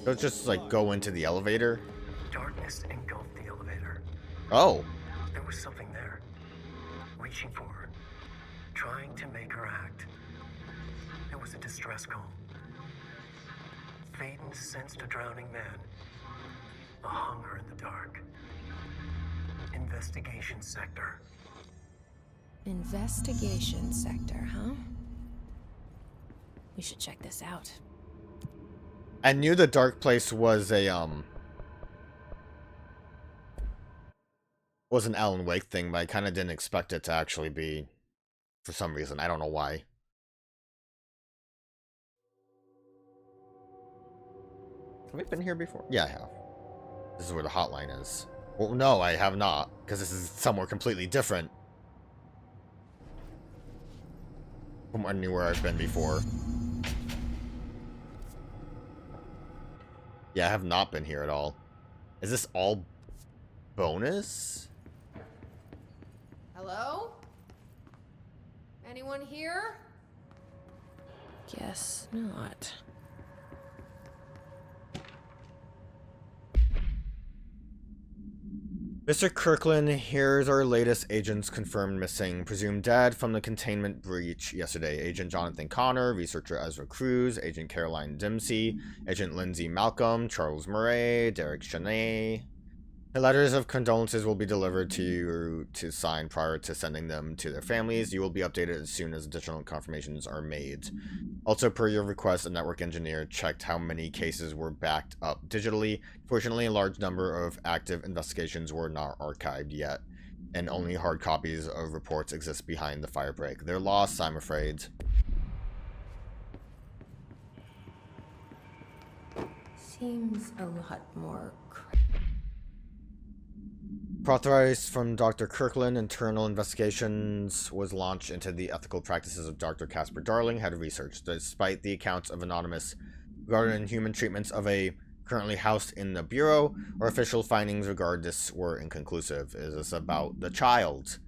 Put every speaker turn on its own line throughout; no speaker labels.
Don't just like go into the elevator.
Darkness engulfed the elevator.
Oh.
There was something there, reaching for her, trying to make her act. It was a distress call. Faden sensed a drowning man, a hunger in the dark. Investigation sector.
Investigation sector, huh? We should check this out.
I knew the dark place was a was an Alan Wake thing, but I kind of didn't expect it to actually be, for some reason. I don't know why. Have we been here before? Yeah, I have. This is where the hotline is. Well, no, I have not, because this is somewhere completely different from anywhere I've been before. Yeah, I have not been here at all. Is this all bonus?
Hello? Anyone here? Guess not.
Mr. Kirkland, here's our latest agents confirmed missing, presumed dead from the containment breach yesterday. Agent Jonathan Connor, researcher Ezra Cruz, Agent Caroline Dempsey, Agent Lindsay Malcolm, Charles Murray, Derek Chenet. The letters of condolences will be delivered to you to sign prior to sending them to their families. You will be updated as soon as additional confirmations are made. Also, per your request, a network engineer checked how many cases were backed up digitally. Fortunately, a large number of active investigations were not archived yet, and only hard copies of reports exist behind the firebreak. They're lost, I'm afraid.
Seems a lot more
Authorized from Dr. Kirkland, internal investigations was launched into the ethical practices of Dr. Casper Darling, head of research. Despite the accounts of anonymous regarding human treatments of a currently housed in the Bureau, our official findings regarding this were inconclusive. Is this about the child?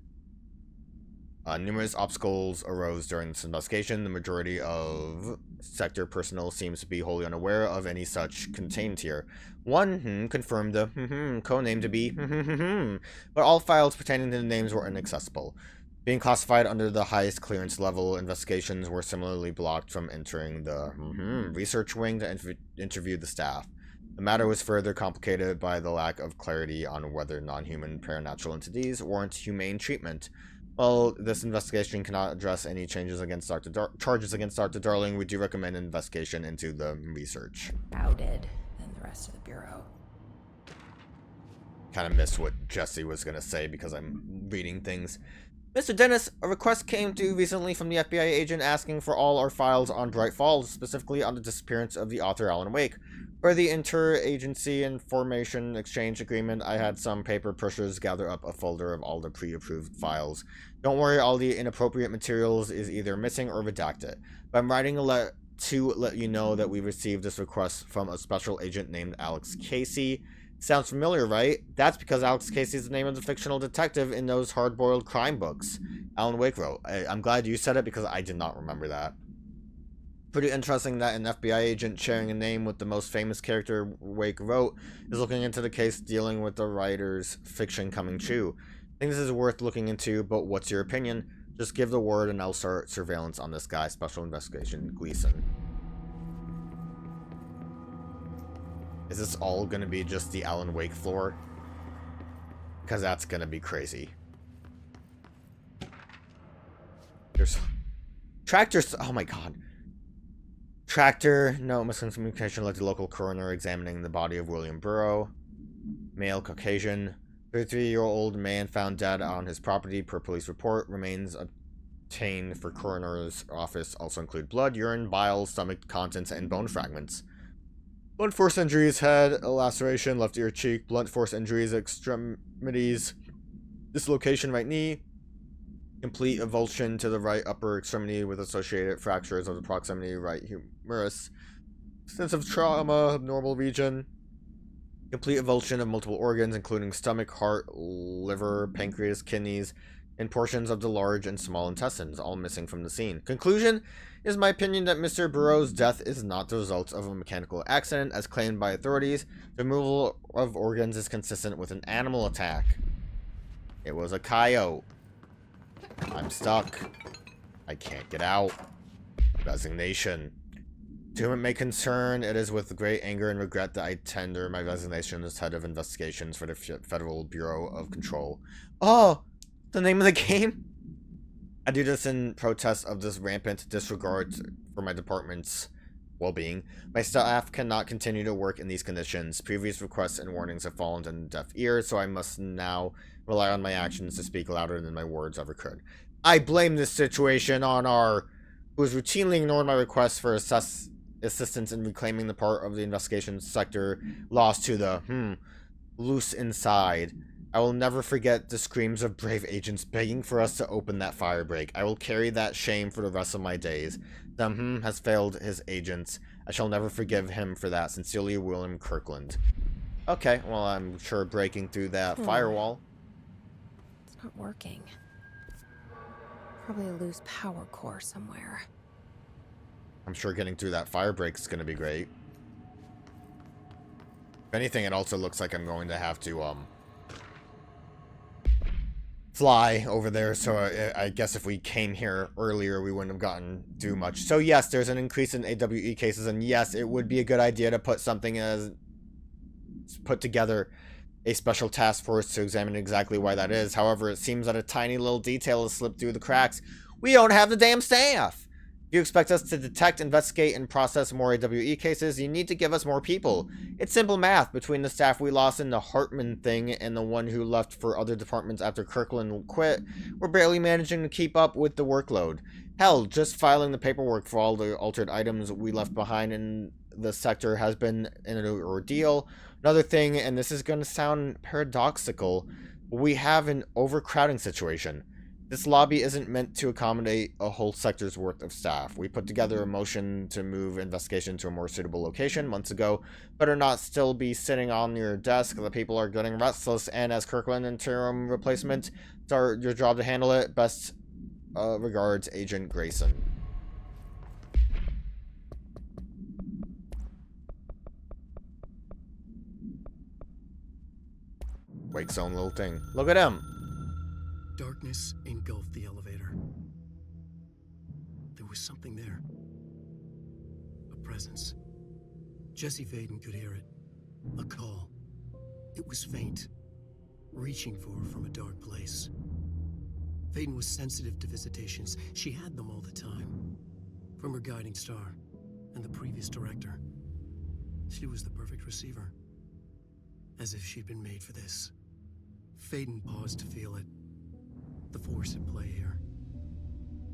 Numerous obstacles arose during this investigation. The majority of sector personnel seems to be wholly unaware of any such contained here. One confirmed the codename to be but all files pertaining to the names were inaccessible. Being classified under the highest clearance level, investigations were similarly blocked from entering the research wing to interview the staff. The matter was further complicated by the lack of clarity on whether non-human paranatural entities warrant humane treatment. While this investigation cannot address any changes against charges against Dr. Darling, we do recommend an investigation into the research.
crowded than the rest of the Bureau.
Kind of missed what Jesse was going to say because I'm reading things. Mr. Dennis, a request came through recently from the FBI agent asking for all our files on Bright Falls, specifically on the disappearance of the author Alan Wake. For the interagency information exchange agreement, I had some paper pushers gather up a folder of all the pre-approved files. Don't worry, all the inappropriate materials is either missing or redacted. But I'm writing a letter to let you know that we received this request from a special agent named Alex Casey. Sounds familiar, right? That's because Alex Casey is the name of the fictional detective in those hard-boiled crime books Alan Wake wrote. I'm glad you said it because I did not remember that. Pretty interesting that an FBI agent sharing a name with the most famous character Wake wrote is looking into the case dealing with the writer's fiction coming true. I think this is worth looking into, but what's your opinion? Just give the word and I'll start surveillance on this guy. Special Investigation Gleason. Is this all gonna be just the Alan Wake floor? Because that's gonna be crazy. There's tractors. Oh my god. Tractor, no miscommunication led to local coroner examining the body of William Burrow. Male, Caucasian. 33-year-old man found dead on his property per police report. Remains obtained for coroner's office also include blood, urine, bile, stomach contents, and bone fragments. Blunt force injuries, head, a laceration, left ear, cheek, blunt force injuries, extremities, dislocation, right knee, complete avulsion to the right upper extremity with associated fractures of the proximity right humerus, extensive trauma, abnormal region, complete avulsion of multiple organs, including stomach, heart, liver, pancreas, kidneys, and portions of the large and small intestines, all missing from the scene. Conclusion is my opinion that Mr. Burroughs' death is not the result of a mechanical accident, as claimed by authorities. The removal of organs is consistent with an animal attack. It was a coyote. I'm stuck. I can't get out. Resignation. To whom it may concern, it is with great anger and regret that I tender my resignation as head of investigations for the Federal Bureau of Control. Oh! The name of the game? I do this in protest of this rampant disregard for my department's well-being. My staff cannot continue to work in these conditions. Previous requests and warnings have fallen on deaf ears, so I must now rely on my actions to speak louder than my words ever could. I blame this situation on R, who has routinely ignored my requests for assistance in reclaiming the part of the investigation sector lost to the, loose inside. I will never forget the screams of brave agents begging for us to open that firebreak. I will carry that shame for the rest of my days. The has failed his agents. I shall never forgive him for that. Sincerely, William Kirkland. Okay, well, I'm sure breaking through that firewall.
It's not working. Probably a loose power core somewhere.
I'm sure getting through that firebreak is going to be great. If anything, it also looks like I'm going to have to, fly over there, so I guess if we came here earlier, we wouldn't have gotten through much. So yes, there's an increase in AWE cases, and yes, it would be a good idea to put something put together a special task force to examine exactly why that is. However, it seems that a tiny little detail has slipped through the cracks. We don't have the damn staff! If you expect us to detect, investigate, and process more AWE cases, you need to give us more people. It's simple math. Between the staff we lost in the Hartman thing and the one who left for other departments after Kirkland quit, we're barely managing to keep up with the workload. Hell, just filing the paperwork for all the altered items we left behind in the sector has been an ordeal. Another thing, and this is going to sound paradoxical, we have an overcrowding situation. This lobby isn't meant to accommodate a whole sector's worth of staff. We put together a motion to move investigation to a more suitable location months ago. Better not still be sitting on your desk. The people are getting restless, and as Kirkland interim replacement, it's your job to handle it. Best regards, Agent Grayson. Wake's own little thing. Look at him.
Darkness engulfed the elevator. There was something there. A presence. Jesse Faden could hear it. A call. It was faint, reaching for her from a dark place. Faden was sensitive to visitations. She had them all the time. From her guiding star and the previous director. She was the perfect receiver. As if she'd been made for this. Faden paused to feel it. The force at play here.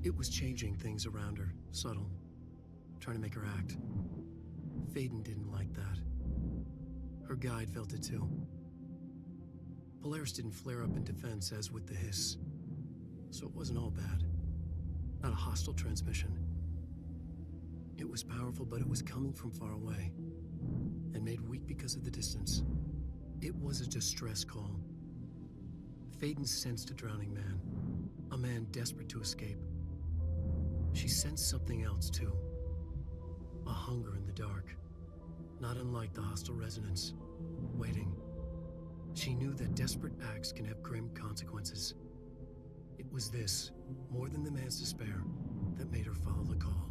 It was changing things around her, subtle, trying to make her act. Faden didn't like that. Her guide felt it too. Polaris didn't flare up in defense as with the hiss, so it wasn't all bad. Not a hostile transmission. It was powerful, but it was coming from far away, and made weak because of the distance. It was a distress call. Faden sensed a drowning man. A man desperate to escape. She sensed something else, too. A hunger in the dark. Not unlike the hostile resonance. Waiting. She knew that desperate acts can have grim consequences. It was this, more than the man's despair, that made her follow the call.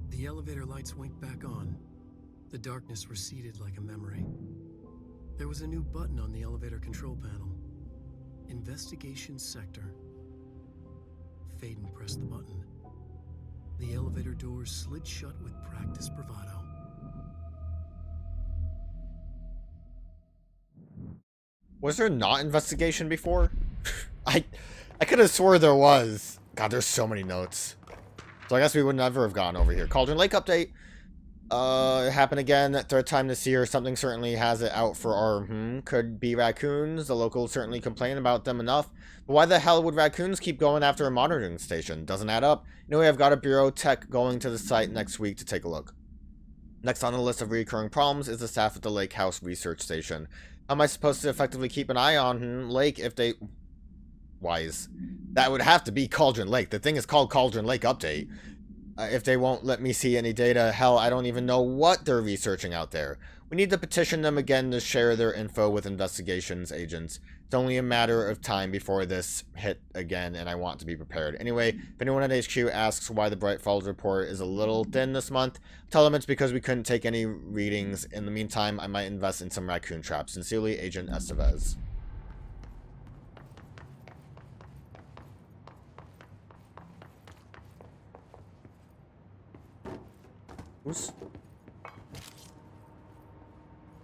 The elevator lights winked back on. The darkness receded like a memory. There was a new button on the elevator control panel. Investigation sector. Faden pressed the button. The elevator doors slid shut with practiced bravado.
Was there not investigation before? I could have swore there was. God, there's so many notes. So I guess we would never have gone over here. Cauldron Lake update. It happened again, third time this year. Something certainly has it out for our, could be raccoons. The locals certainly complain about them enough. But why the hell would raccoons keep going after a monitoring station? Doesn't add up. Anyway, I've got a bureau tech going to the site next week to take a look. Next on the list of recurring problems is the staff at the Lake House Research Station. How am I supposed to effectively keep an eye on Lake if they... wise, that would have to be Cauldron Lake. The thing is called Cauldron Lake Update. If they won't let me see any data, hell, I don't even know what they're researching out there. We need to petition them again to share their info with investigations agents. It's only a matter of time before this hit again, and I want to be prepared. Anyway, if anyone at HQ asks why the Bright Falls report is a little thin this month, tell them it's because we couldn't take any readings. In the meantime, I might invest in some raccoon traps. Sincerely, Agent Estevez.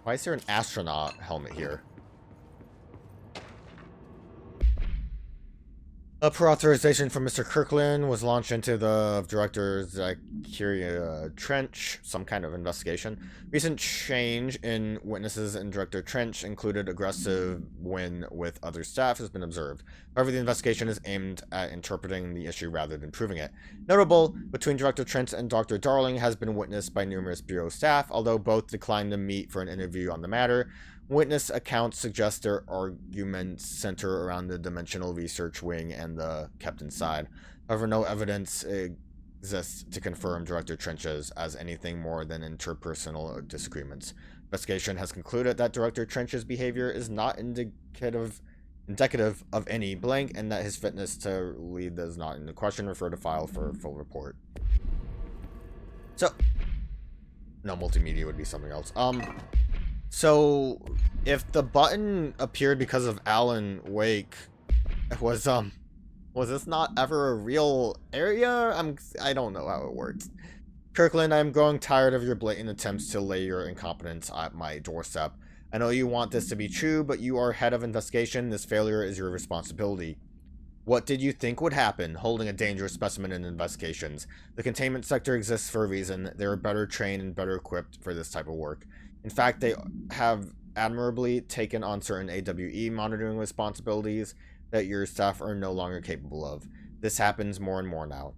Why is there an astronaut helmet here? Per authorization from Mr. Kirkland was launched into the director's Trench, some kind of investigation. Recent change in witnesses in Director Trench included aggressive win with other staff has been observed. However, the investigation is aimed at interpreting the issue rather than proving it. Notable between Director Trench and Dr. Darling has been witnessed by numerous Bureau staff, although both declined to meet for an interview on the matter. Witness accounts suggest their arguments center around the Dimensional Research Wing and the Captain side. However, no evidence exists to confirm Director Trench's as anything more than interpersonal disagreements. Investigation has concluded that Director Trench's behavior is not indicative of any blank, and that his fitness to lead is not in question. Refer to file for a full report. So, no, multimedia would be something else. So, if the button appeared because of Alan Wake, was this not ever a real area? I don't know how it works. Kirkland, I'm growing tired of your blatant attempts to lay your incompetence at my doorstep. I know you want this to be true, but you are head of investigation. This failure is your responsibility. What did you think would happen holding a dangerous specimen in investigations? The containment sector exists for a reason. They are better trained and better equipped for this type of work. In fact, they have admirably taken on certain AWE monitoring responsibilities that your staff are no longer capable of. This happens more and more now.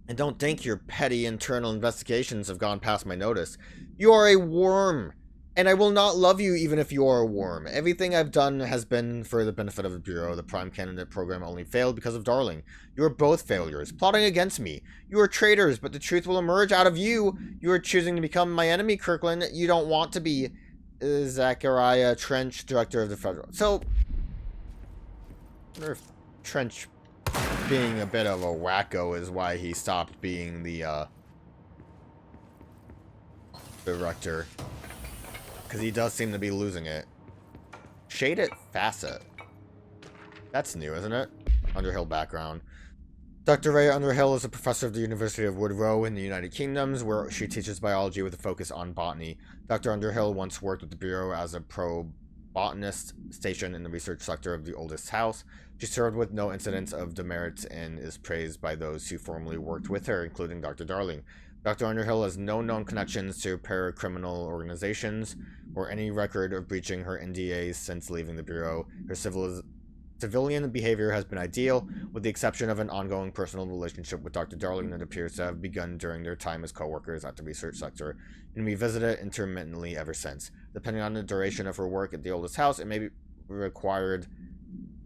And don't think your petty internal investigations have gone past my notice. You are a worm, and I will not love you even if you are a worm. Everything I've done has been for the benefit of the Bureau. The Prime Candidate program only failed because of Darling. You are both failures, plotting against me. You are traitors, but the truth will emerge out of you. You are choosing to become my enemy, Kirkland. You don't want to be. Zachariah Trench, Director of the Federal. So, I wonder if Trench being a bit of a wacko is why he stopped being the director. Because he does seem to be losing it. Shaded Facet. That's new, isn't it? Underhill background. Dr. Ray Underhill is a professor of the University of Woodrow in the United Kingdom, where she teaches biology with a focus on botany. Dr. Underhill once worked with the Bureau as a pro-botanist stationed in the research sector of the oldest house. She served with no incidents of demerits and is praised by those who formerly worked with her, including Dr. Darling. Dr. Underhill has no known connections to paracriminal organizations or any record of breaching her NDAs since leaving the Bureau. Her civilian behavior has been ideal, with the exception of an ongoing personal relationship with Dr. Darling that appears to have begun during their time as co-workers at the research sector, and revisited intermittently ever since. Depending on the duration of her work at the oldest house, it may be required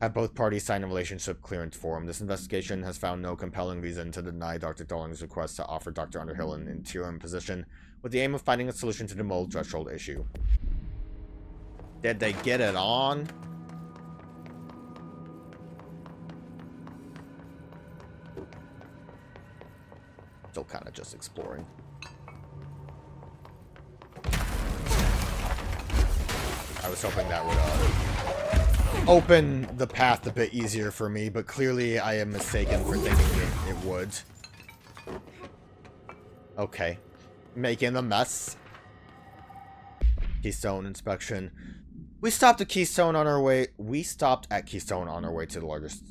have both parties sign a relationship clearance form. This investigation has found no compelling reason to deny Dr. Darling's request to offer Dr. Underhill an interim position, with the aim of finding a solution to the mold threshold issue. Did they get it on? Still kind of just exploring. I was hoping that would open the path a bit easier for me, but clearly I am mistaken for thinking it would. Okay. Making a mess. Keystone inspection. We stopped at Keystone on our way to the largest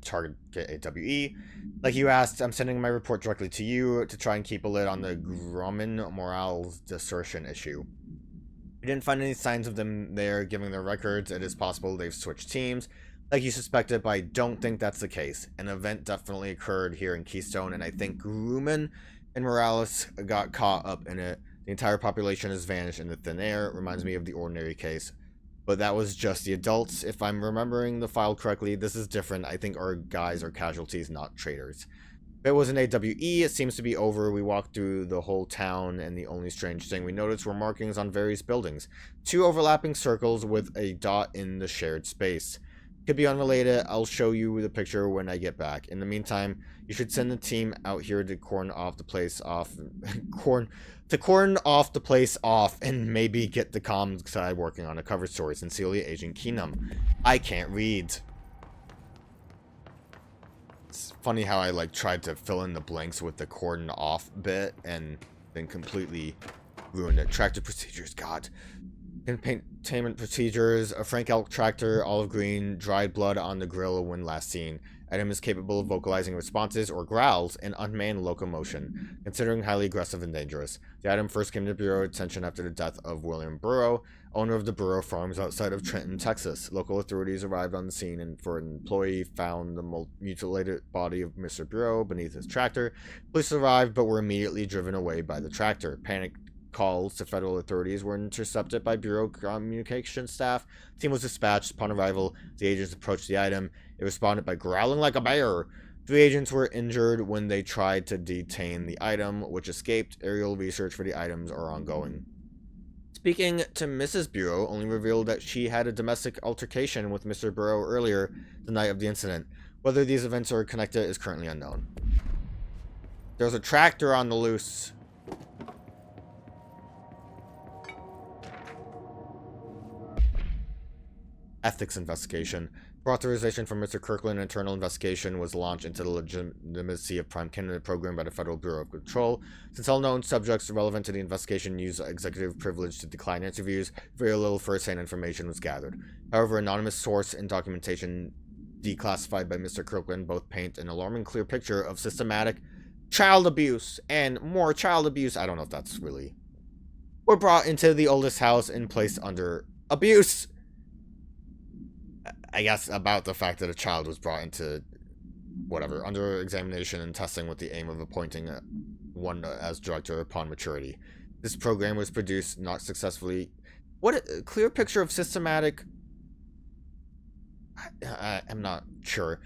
target AWE. Like you asked, I'm sending my report directly to you to try and keep a lid on the Grumman morale desertion issue. We didn't find any signs of them there giving their records. It is possible they've switched teams, like you suspected, but I don't think that's the case. An event definitely occurred here in Keystone, and I think Grumman and Morales got caught up in it. The entire population has vanished into thin air. It reminds me of the Ordinary case, but that was just the adults. If I'm remembering the file correctly, this is different. I think our guys are casualties, not traitors. If it was an AWE, it seems to be over. We walked through the whole town, and the only strange thing we noticed were markings on various buildings. 2 overlapping circles with a dot in the shared space. Could be unrelated. I'll show you the picture when I get back. In the meantime, you should send the team out here to cordon off the place off. Cordon off the place off, and maybe get the comms side working on a cover story. Sincerely, Agent Keenum. I can't read. It's funny how I like tried to fill in the blanks with the cordon off bit and then completely ruined it. Tractor procedures, God. Containment procedures, a Frank Elk tractor, olive green, dried blood on the grill when last seen. Item is capable of vocalizing responses or growls and unmanned locomotion, considering highly aggressive and dangerous. The item first came to Bureau attention after the death of William Burrow, owner of the Burrow Farms outside of Trenton, Texas. Local authorities arrived on the scene and for an employee found the mutilated body of Mr. Burrow beneath his tractor. Police arrived but were immediately driven away by the tractor. Panic calls to federal authorities were intercepted by Bureau communication staff. The team was dispatched. Upon arrival, the agents approached the item. It responded by growling like a bear. 3 agents were injured when they tried to detain the item, which escaped. Aerial research for the items are ongoing. Speaking to Mrs. Bureau only revealed that she had a domestic altercation with Mr. Burrow earlier the night of the incident. Whether these events are connected is currently unknown. There's a tractor on the loose. Ethics investigation. For authorization from Mr. Kirkland, an internal investigation was launched into the legitimacy of Prime Candidate program by the Federal Bureau of Control. Since all known subjects relevant to the investigation used executive privilege to decline interviews, very little first-hand information was gathered. However, anonymous source and documentation declassified by Mr. Kirkland both paint an alarming clear picture of systematic child abuse and more child abuse. I don't know if that's really... were brought into the oldest house and placed under abuse. I guess about the fact that a child was brought into whatever under examination and testing with the aim of appointing one as director upon maturity. This program was produced not successfully. What a clear picture of systematic. I'm not sure.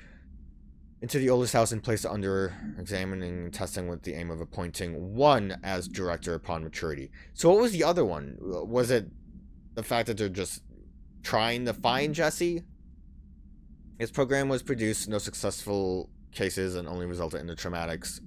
Into the oldest house and placed under examining and testing with the aim of appointing one as director upon maturity. So what was the other one? Was it the fact that they're just trying to find Jesse? This program was produced, no successful cases, and only resulted in the traumatics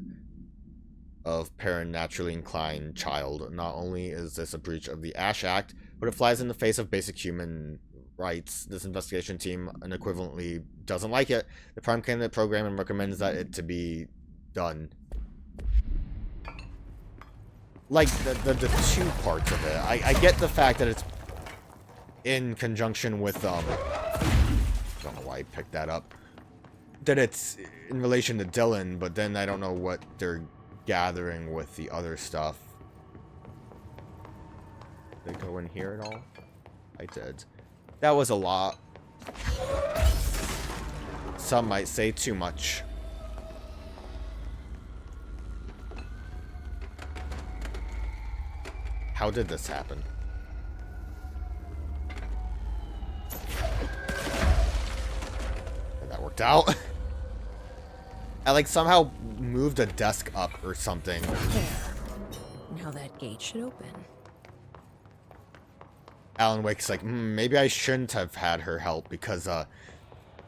of paranaturally inclined child. Not only is this a breach of the Ash Act, but it flies in the face of basic human rights. This investigation team unequivocally doesn't like it. The Prime Candidate program and recommends that it to be done. Like, the 2 parts of it. I get the fact that it's in conjunction with, I don't know why I picked that up. That it's in relation to Dylan, but then I don't know what they're gathering with the other stuff. Did I go in here at all? I did. That was a lot. Some might say too much. How did this happen? Out. I like somehow moved a desk up or something.
There. Now that gate should open.
Alan Wake's like, maybe I shouldn't have had her help because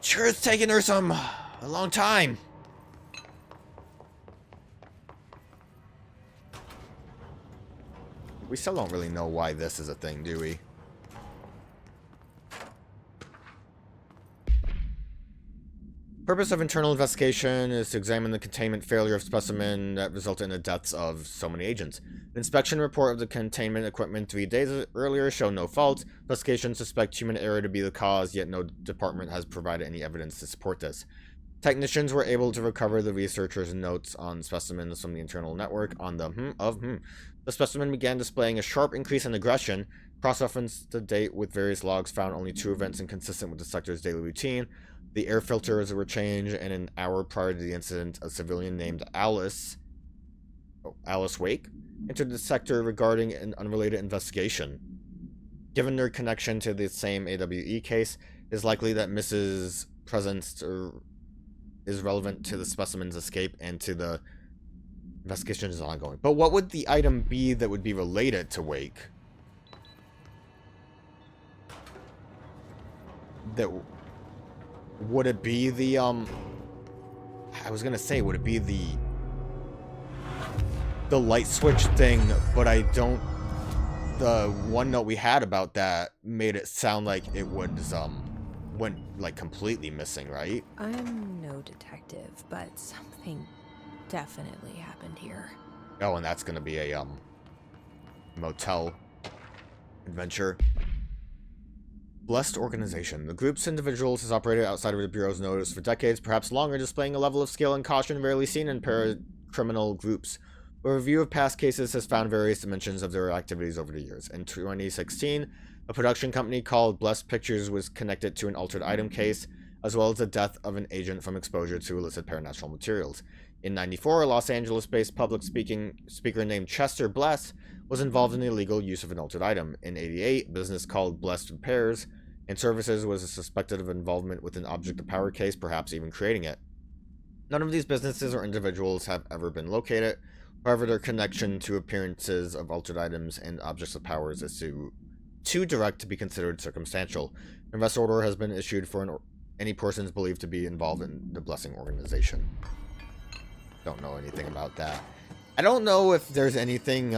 sure it's taken her a long time. We still don't really know why this is a thing, do we? Purpose of internal investigation is to examine the containment failure of specimen that resulted in the deaths of so many agents. The inspection report of the containment equipment 3 days earlier showed no fault. Investigations suspect human error to be the cause, yet no department has provided any evidence to support this. Technicians were able to recover the researchers' notes on specimens from the internal network on the The specimen began displaying a sharp increase in aggression. Cross-referenced the date with various logs found only 2 events inconsistent with the sector's daily routine. The air filters were changed, and an hour prior to the incident, a civilian named Alice Wake entered the sector regarding an unrelated investigation. Given their connection to the same AWE case, it is likely that Mrs. Presence is relevant to the specimen's escape and to the investigation is ongoing. But what would the item be that would be related to Wake? That would it be the I was gonna say, would it be the light switch thing? But I don't. The one note we had about that made it sound like it was went like completely missing, right?
I'm no detective, but something definitely happened here.
Oh, and that's gonna be a motel adventure. Blessed organization. The group's individuals has operated outside of the Bureau's notice for decades, perhaps longer, displaying a level of skill and caution rarely seen in paracriminal groups. A review of past cases has found various dimensions of their activities over the years. In 2016, a production company called Blessed Pictures was connected to an altered item case, as well as the death of an agent from exposure to illicit paranatural materials. In 94, a Los Angeles-based public speaker named Chester Bless was involved in the illegal use of an altered item. In 88, a business called Blessed Repairs and Services was suspected of involvement with an object of power case, perhaps even creating it. None of these businesses or individuals have ever been located. However, their connection to appearances of altered items and objects of powers is too direct to be considered circumstantial. An arrest order has been issued for any persons believed to be involved in the Blessing organization. Don't know anything about that. I don't know if there's anything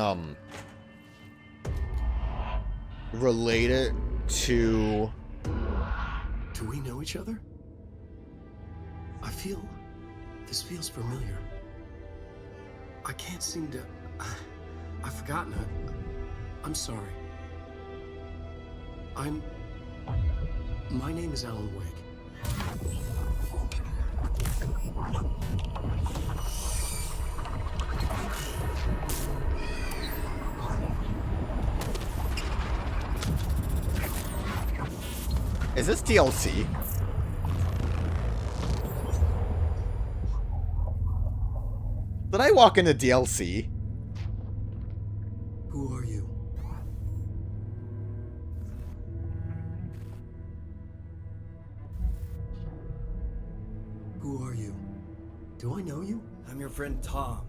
related to...
Do we know each other? This feels familiar. I can't seem to... I've forgotten it. I'm sorry. My name is Alan Wake.
Is this DLC? Did I walk into DLC?
Who are you? Who are you? Do I know you?
I'm your friend Tom.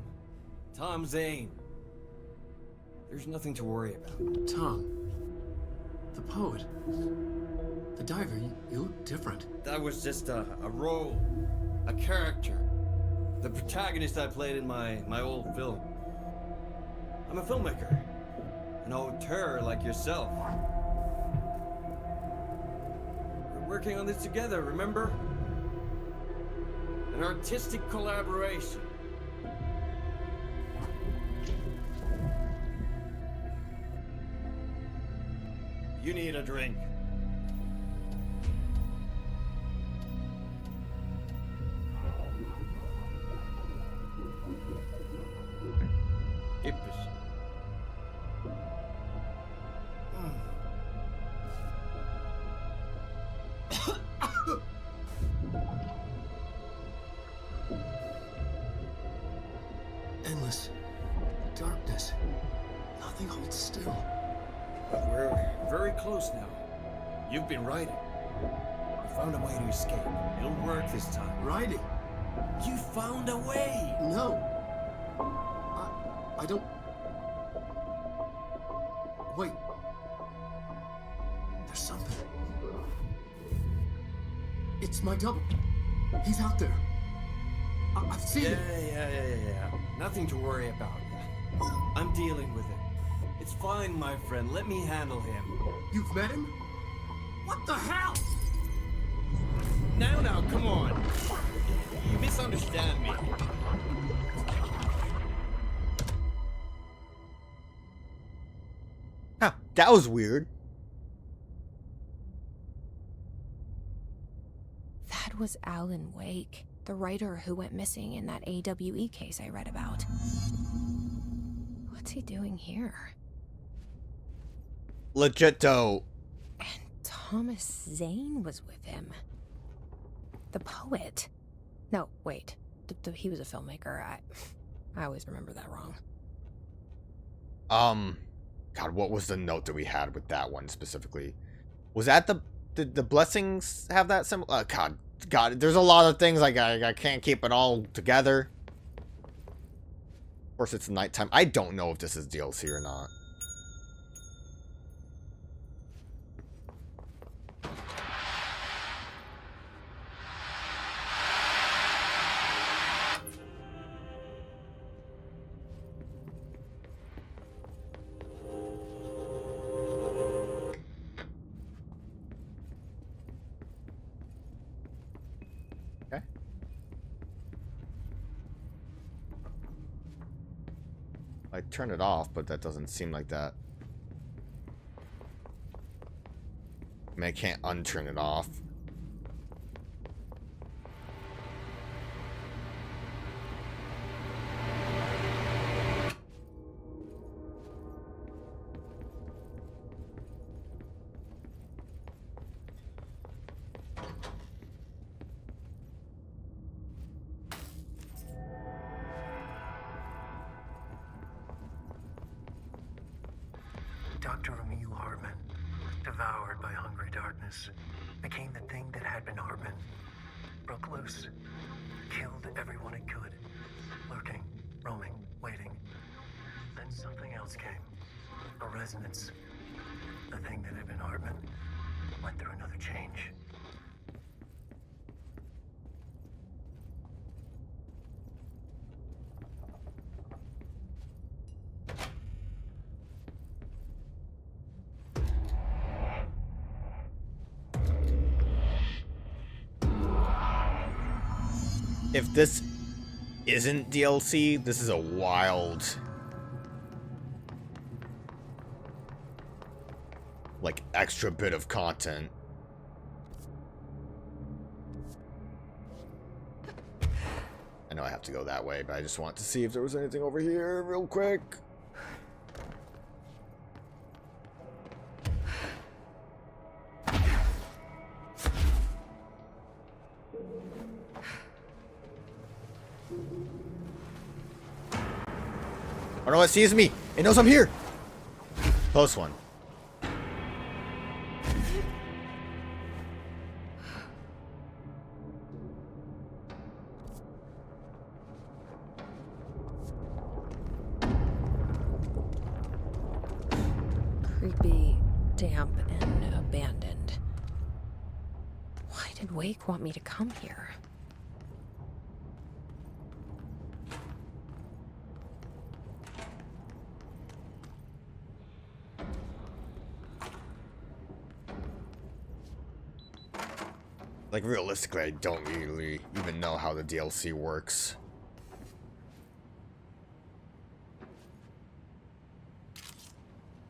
Tom Zane. There's nothing to worry about.
Tom. The poet. The diver. You look different.
That was just a role. A character. The protagonist I played in my old film. I'm a filmmaker. An auteur like yourself. We're working on this together, remember? An artistic collaboration. You need a drink. Ippes.
Endless darkness. Nothing holds still.
But we're very close now. You've been riding. You found a way to escape. It'll work this time.
Riding?
You found a way!
No. I don't... Wait. There's something. It's my double. He's out there. I've seen it.
Yeah. Nothing to worry about. I'm dealing with it. It's fine, my friend. Let me handle him.
You've met him? What the hell?
Now, come on. You misunderstand me.
Huh, that was weird.
That was Alan Wake, the writer who went missing in that AWE case I read about. What's he doing here?
Legit though.
And Thomas Zane was with him. The poet. No, wait. He was a filmmaker. I always remember that wrong.
God, what was the note that we had with that one specifically? Was that did the blessings have that symbol? God, there's a lot of things I can't keep it all together. Of course, it's nighttime. I don't know if this is DLC or not. Okay. I turn it off, but that doesn't seem like that. I mean, I can't unturn it off.
Dr. Emil Hartman, devoured by hungry darkness, became the thing that had been Hartman. Broke loose, killed everyone it could, lurking, roaming, waiting. Then something else came. A resonance. The thing that had been Hartman went through another change.
If this isn't DLC, this is a wild, like, extra bit of content. I know I have to go that way, but I just want to see if there was anything over here real quick. Oh no, it sees me! It knows I'm here! Close one.
Creepy, damp, and abandoned. Why did Wake want me to come here?
Like, realistically, I don't really even know how the DLC works.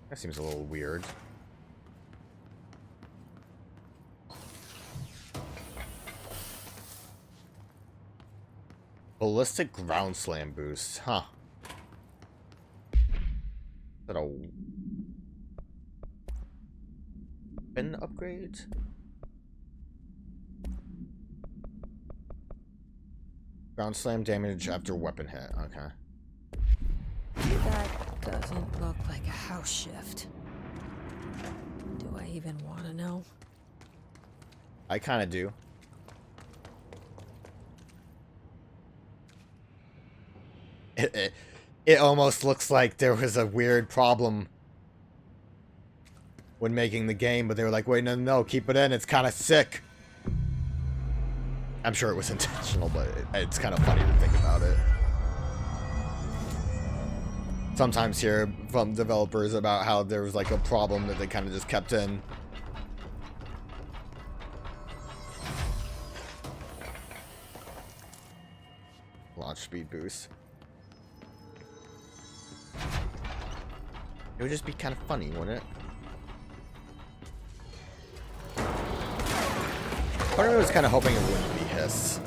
That seems a little weird. Ballistic ground slam boost, huh? Is that a weapon upgrade? Ground slam damage after weapon hit. Okay.
That doesn't look like a house shift. Do I even want to know?
I kind of do. It almost looks like there was a weird problem when making the game, but they were like, wait, no, keep it in. It's kind of sick. I'm sure it was intentional, but it's kind of funny to think about it. Sometimes hear from developers about how there was like a problem that they kind of just kept in. Launch speed boost. It would just be kind of funny, wouldn't it? Part of me was kind of hoping it wouldn't be Hiss.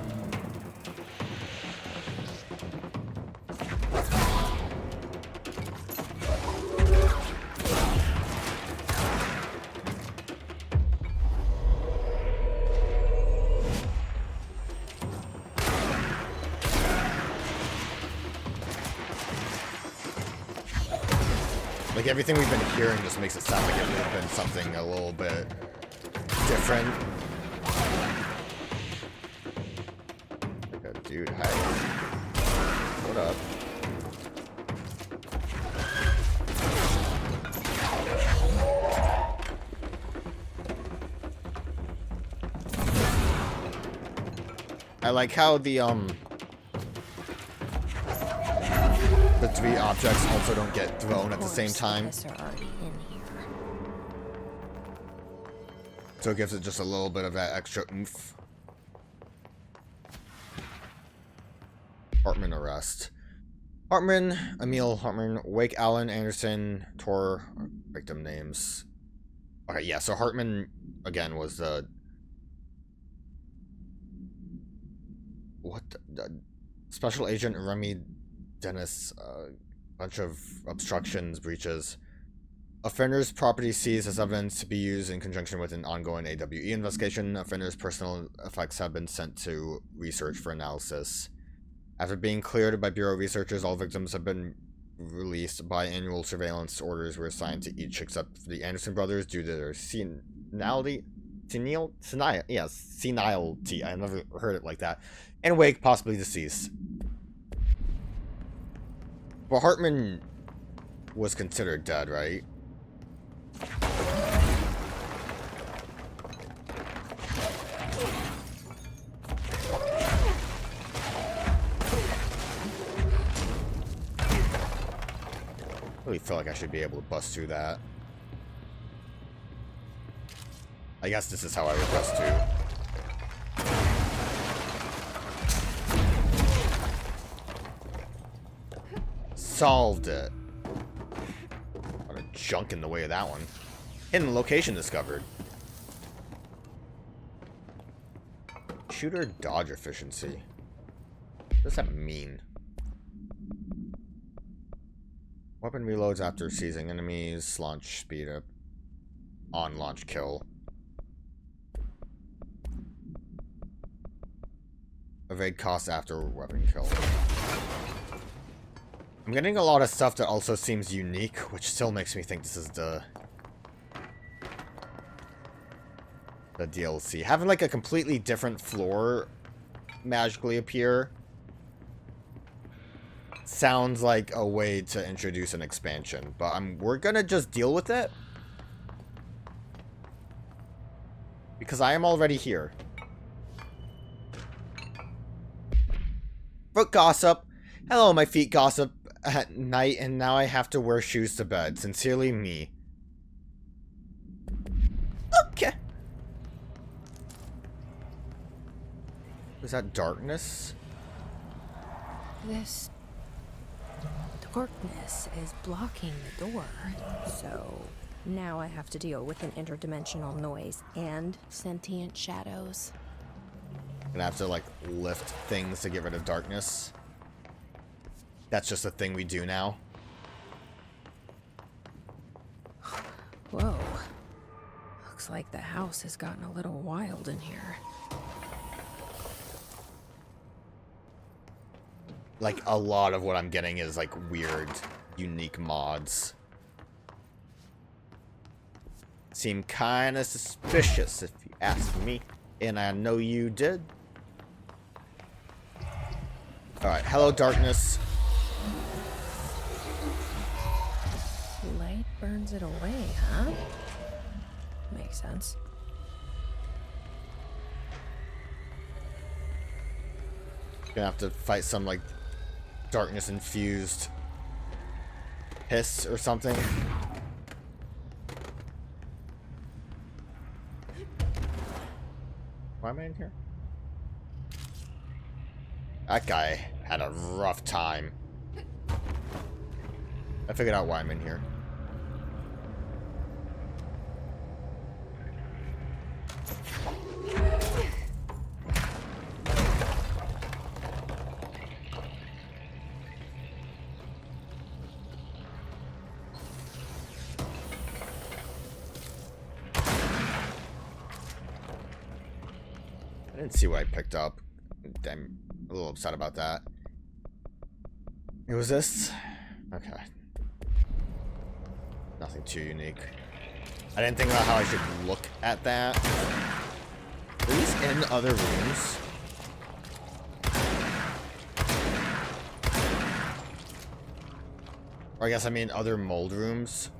Like, Like, everything we've been hearing just makes it sound like it would have been something a little bit different. Like a dude, hi. What up? I like how the three objects also don't get thrown at the same time. So it gives it just a little bit of that extra oomph. Hartman arrest. Hartman, Emil Hartman, Wake, Allen, Anderson, Tor, victim names. Okay, yeah, so Hartman, again, was the... What the Special Agent Remy Dennis, bunch of obstructions, breaches. Offender's property seized as evidence to be used in conjunction with an ongoing AWE investigation. Offender's personal effects have been sent to research for analysis. After being cleared by Bureau researchers, all victims have been released. Biannual surveillance orders were assigned to each except for the Anderson brothers due to their senility. Senility. I never heard it like that. And Wake, possibly deceased. But Hartman was considered dead, right? I really feel like I should be able to bust through that. I guess this is how I would bust through. Solved it. A lot of junk in the way of that one. Hidden location discovered. Shooter dodge efficiency. What does that mean? Weapon reloads after seizing enemies. Launch speed up. On launch kill. Evade cost after weapon kill. I'm getting a lot of stuff that also seems unique, which still makes me think this is the DLC. Having like a completely different floor magically appear sounds like a way to introduce an expansion, but we're gonna just deal with it because I am already here. Foot gossip. Hello, my feet gossip at night, and now I have to wear shoes to bed. Sincerely, me. Okay. Was that darkness?
This darkness is blocking the door, so now I have to deal with an interdimensional noise and sentient shadows.
Gonna have to like lift things to get rid of darkness. That's just a thing we do now.
Whoa. Looks like the house has gotten a little wild in here.
Like, a lot of what I'm getting is, like, weird, unique mods. Seem kinda suspicious, if you ask me. And I know you did. Alright, hello, darkness.
Light burns it away, huh? Makes sense.
Gonna have to fight some, like, darkness-infused hiss or something. Why am I in here? That guy had a rough time. I figured out why I'm in here. I didn't see what I picked up. I'm a little upset about that. It was this? Okay. Nothing too unique. I didn't think about how I should look at that. Are these in other rooms? Or I guess I mean other mold rooms.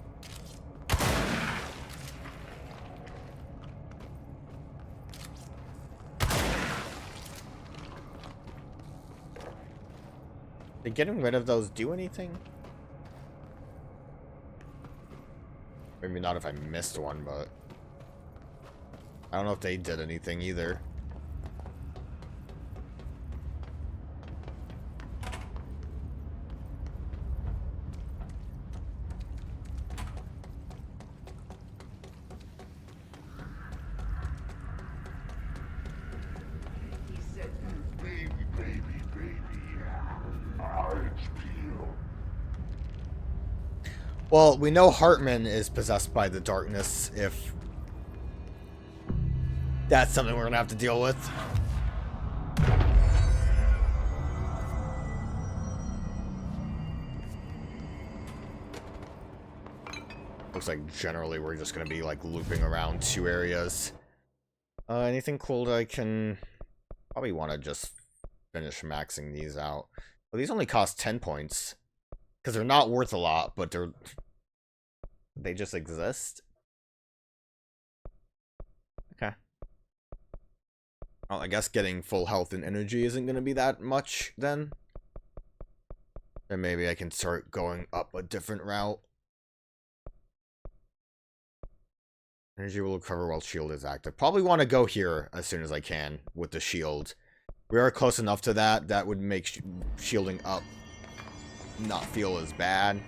Did getting rid of those do anything? Maybe not if I missed one, but I don't know if they did anything either. Well, we know Hartman is possessed by the darkness, if that's something we're gonna have to deal with. Looks like generally we're just gonna be like looping around 2 areas. Anything cool that I can probably want to just finish maxing these out. Well, these only cost 10 points. Because they're not worth a lot, but they just exist. Okay. Well, I guess getting full health and energy isn't going to be that much then. Then maybe I can start going up a different route. Energy will recover while shield is active. Probably want to go here as soon as I can with the shield. We are close enough to that. That would make shielding up not feel as bad.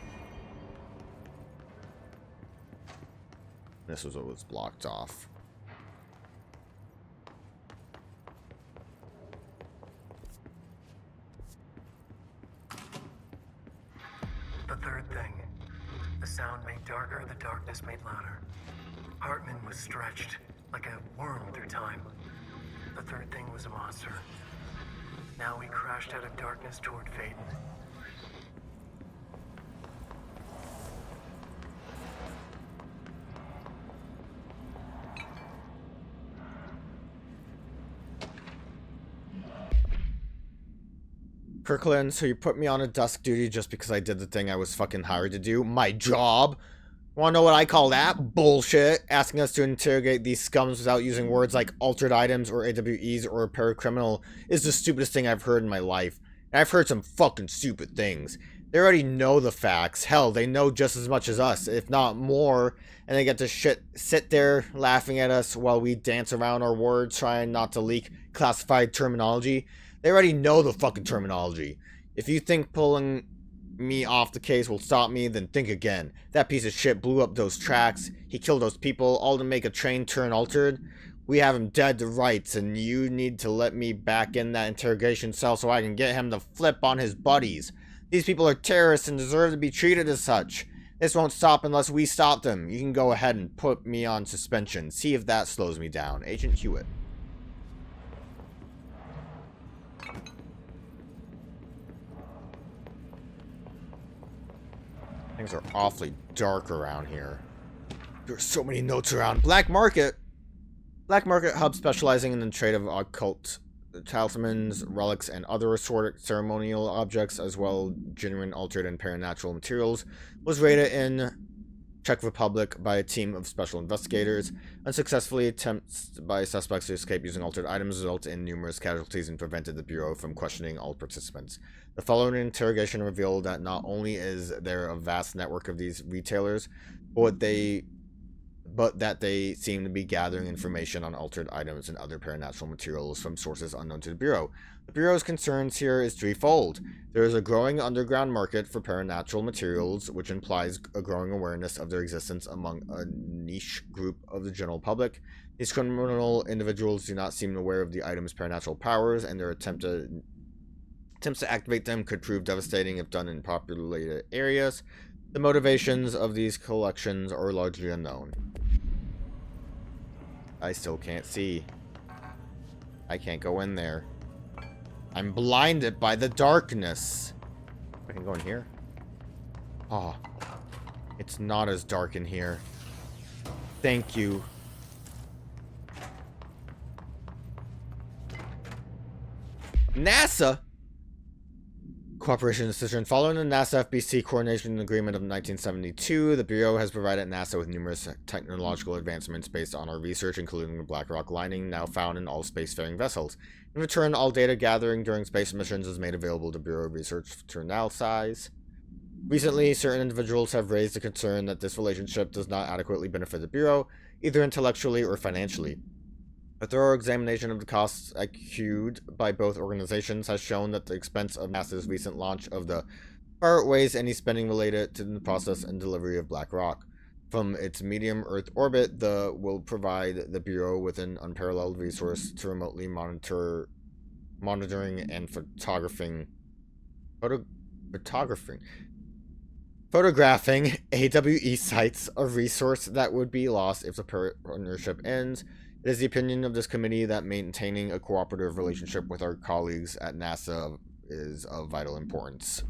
This was what was blocked off.
The third thing. The sound made darker, the darkness made louder. Hartman was stretched, like a worm through time. The third thing was a monster. Now we crashed out of darkness toward Phaeton.
Kirkland, so you put me on a dusk duty just because I did the thing I was fucking hired to do? My job? Wanna know what I call that? Bullshit. Asking us to interrogate these scums without using words like altered items or AWEs or a paracriminal is the stupidest thing I've heard in my life. And I've heard some fucking stupid things. They already know the facts. Hell, they know just as much as us, if not more, and they get to sit there laughing at us while we dance around our words trying not to leak classified terminology. They already know the fucking terminology. If you think pulling me off the case will stop me, then think again. That piece of shit blew up those tracks. He killed those people, all to make a train turn altered. We have him dead to rights, and you need to let me back in that interrogation cell so I can get him to flip on his buddies. These people are terrorists and deserve to be treated as such. This won't stop unless we stop them. You can go ahead and put me on suspension. See if that slows me down. Agent Hewitt. Things are awfully dark around here. There's so many notes around. Black market. Black market hub specializing in the trade of occult talismans, relics, and other assorted ceremonial objects, as well as genuine, altered, and paranatural materials, was raided in Czech Republic by a team of special investigators. Unsuccessfully attempts by suspects to escape using altered items resulted in numerous casualties and prevented the Bureau from questioning all participants. The following interrogation revealed that not only is there a vast network of these retailers, but that they seem to be gathering information on altered items and other paranatural materials from sources unknown to the Bureau. The Bureau's concerns here is threefold. There is a growing underground market for paranatural materials, which implies a growing awareness of their existence among a niche group of the general public. These criminal individuals do not seem aware of the item's paranatural powers, and their attempts to activate them could prove devastating if done in populated areas. The motivations of these collections are largely unknown. I still can't see. I can't go in there. I'm blinded by the darkness. I can go in here. Oh. It's not as dark in here. Thank you. NASA? Cooperation decision. Following the NASA FBC Coordination Agreement of 1972, the Bureau has provided NASA with numerous technological advancements based on our research, including the black rock lining now found in all spacefaring vessels. In return, all data gathering during space missions is made available to Bureau research to analyze. Recently, certain individuals have raised the concern that this relationship does not adequately benefit the Bureau, either intellectually or financially. A thorough examination of the costs accrued by both organizations has shown that the expense of NASA's recent launch of the far outweighs any spending related to the process and delivery of black rock. From its medium Earth orbit, the will provide the Bureau with an unparalleled resource to remotely monitoring and photographing AWE sites, a resource that would be lost if the partnership ends. It is the opinion of this committee that maintaining a cooperative relationship with our colleagues at NASA is of vital importance.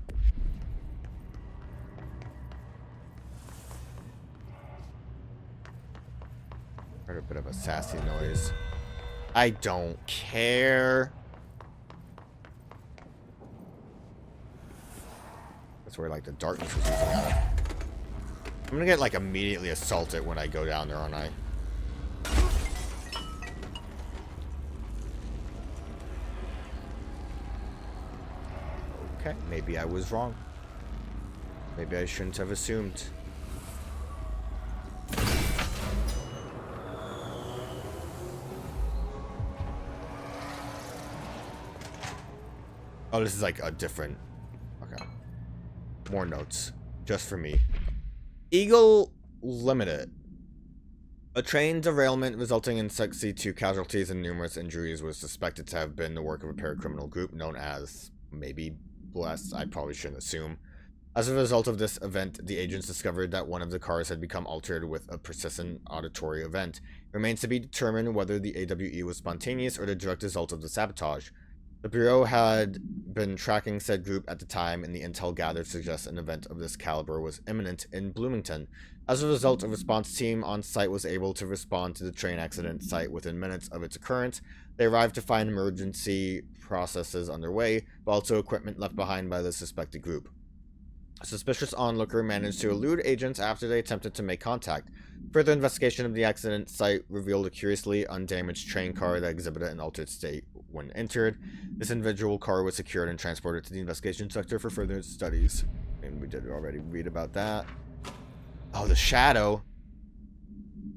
Heard a bit of a sassy noise. I don't care. That's where like the darkness was using out of. I'm gonna get like immediately assaulted when I go down there, aren't I? Okay, maybe I was wrong. Maybe I shouldn't have assumed. Oh, this is like a different... Okay. More notes. Just for me. Eagle Limited. A train derailment resulting in 62 casualties and numerous injuries was suspected to have been the work of a paracriminal group known as... maybe Bless. I probably shouldn't assume. As a result of this event, the agents discovered that one of the cars had become altered with a persistent auditory event. It remains to be determined whether the AWE was spontaneous or the direct result of the sabotage. The Bureau had been tracking said group at the time, and the intel gathered suggests an event of this caliber was imminent in Bloomington. As a result, a response team on site was able to respond to the train accident site within minutes of its occurrence. They arrived to find emergency processes underway, but also equipment left behind by the suspected group. A suspicious onlooker managed to elude agents after they attempted to make contact. Further investigation of the accident site revealed a curiously undamaged train car that exhibited an altered state when entered. This individual car was secured and transported to the investigation sector for further studies. And we did already read about that. Oh, the Shadow.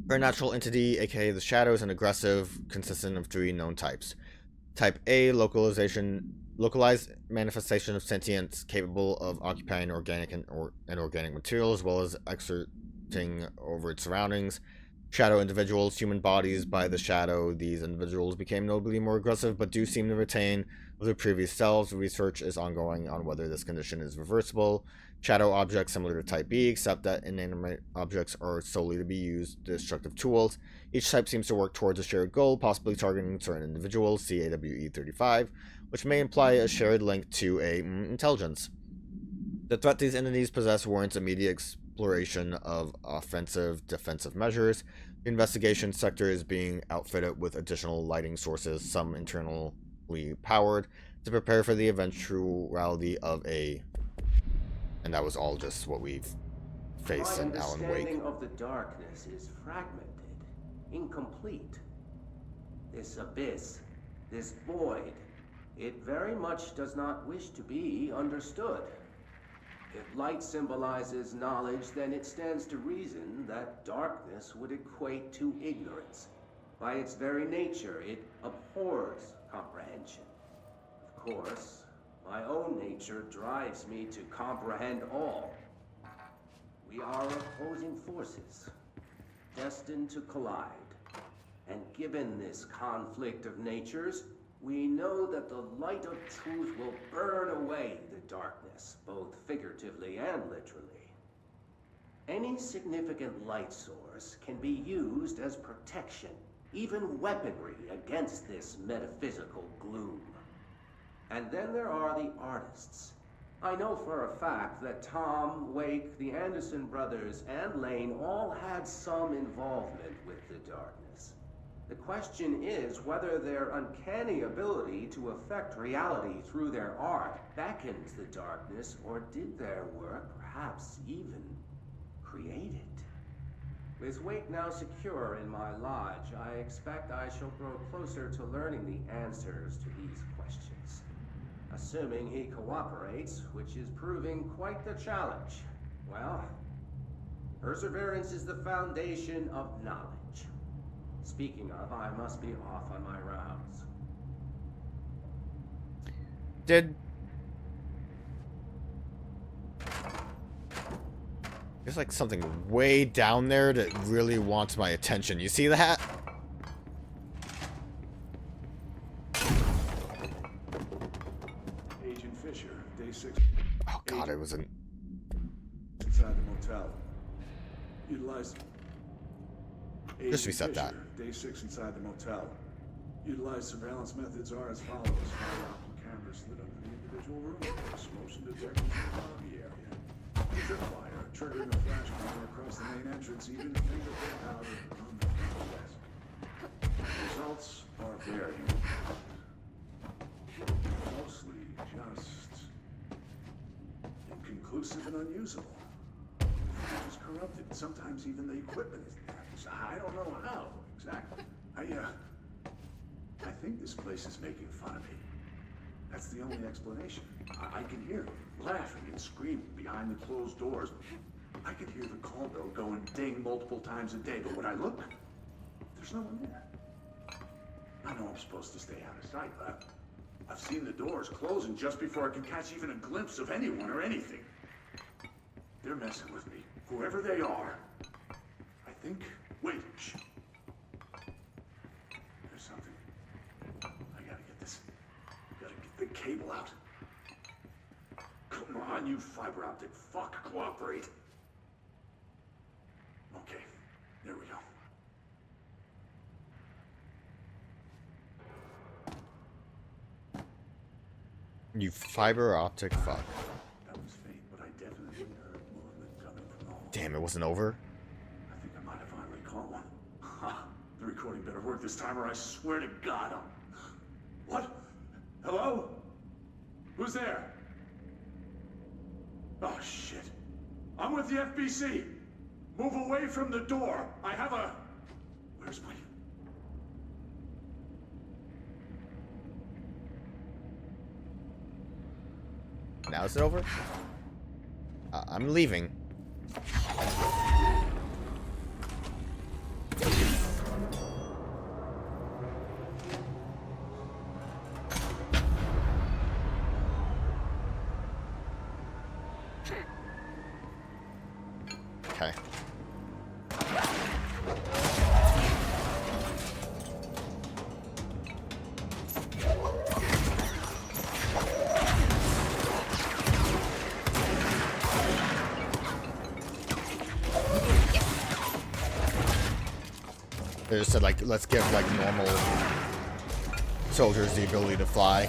Paranatural entity, aka the Shadow, is an aggressive, consistent of 3 known types. Type A, localized manifestation of sentience capable of occupying organic and inorganic material, as well as exerting over its surroundings. Shadow individuals, human bodies by the Shadow. These individuals became notably more aggressive, but do seem to retain of their previous selves. Research is ongoing on whether this condition is reversible. Shadow objects similar to Type B, except that inanimate objects are solely to be used destructive tools. Each type seems to work towards a shared goal, possibly targeting certain individuals, see AWE 35, which may imply a shared link to intelligence. The threat these entities possess warrants immediate exploration of offensive, defensive measures. The investigation sector is being outfitted with additional lighting sources, some internally powered, to prepare for the eventuality of a... And that was all just what we've faced in Alan Wake.
My understanding of the darkness is fragmented, incomplete. This abyss, this void, it very much does not wish to be understood. If light symbolizes knowledge, then it stands to reason that darkness would equate to ignorance. By its very nature, it abhors comprehension. Of course, my own nature drives me to comprehend all. We are opposing forces, destined to collide. And given this conflict of natures, we know that the light of truth will burn away the darkness, both figuratively and literally. Any significant light source can be used as protection, even weaponry against this metaphysical gloom. And then there are the artists, I know for a fact that Tom, Wake, the Anderson brothers, and Lane all had some involvement with the darkness. The question is whether their uncanny ability to affect reality through their art beckons the darkness, or did their work perhaps even create it? With Wake now secure in my lodge, I expect I shall grow closer to learning the answers to these questions. Assuming he cooperates, which is proving quite the challenge. Well, perseverance is the foundation of knowledge. Speaking of, I must be off on my rounds.
There's like something way down there that really wants my attention. You see that?
Agent Fisher, day 6.
Oh god, it was an...
Inside the motel. Utilize...
Just reset that.
Day 6 inside the motel. Utilize surveillance methods are as follows. Fiber-optic cameras lit under the individual room doors. Motion detectors in the lobby area. Trip wire, triggering a flash camera across the main entrance, even fingerprint powder on the front desk. Results are varying. Mostly just inconclusive and unusable. The footage is corrupted. Sometimes even the equipment is damaged. I don't know how exactly. I think this place is making fun of me. That's the only explanation. I can hear them laughing and screaming behind the closed doors. I can hear the call bell going ding multiple times a day, but when I look, there's no one there. I know I'm supposed to stay out of sight, but I've seen the doors closing just before I can catch even a glimpse of anyone or anything. They're messing with me, whoever they are. I think... Wait, shh. There's something. I gotta get this. Gotta get the cable out. Come on, you fiber optic fuck, cooperate. Okay, there we go.
You fiber optic fuck.
That was fate, but I definitely heard movement coming from home.
Damn, it wasn't over?
I think I might have finally caught one. Ha! The recording better work this time or I swear to God I'm... What? Hello? Who's there? Oh, shit. I'm with the FBC. Move away from the door. I have a... Where's my...
Now is it over? I'm leaving. Okay. They just said, like, let's give, like, normal soldiers the ability to fly.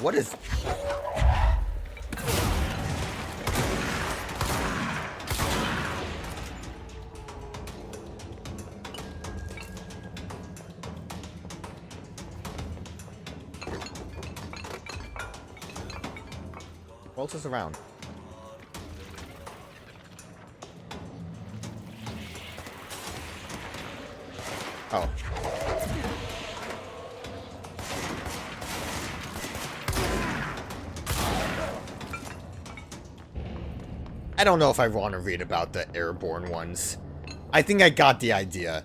What is... What else is around? Oh. I don't know if I want to read about the airborne ones. I think I got the idea.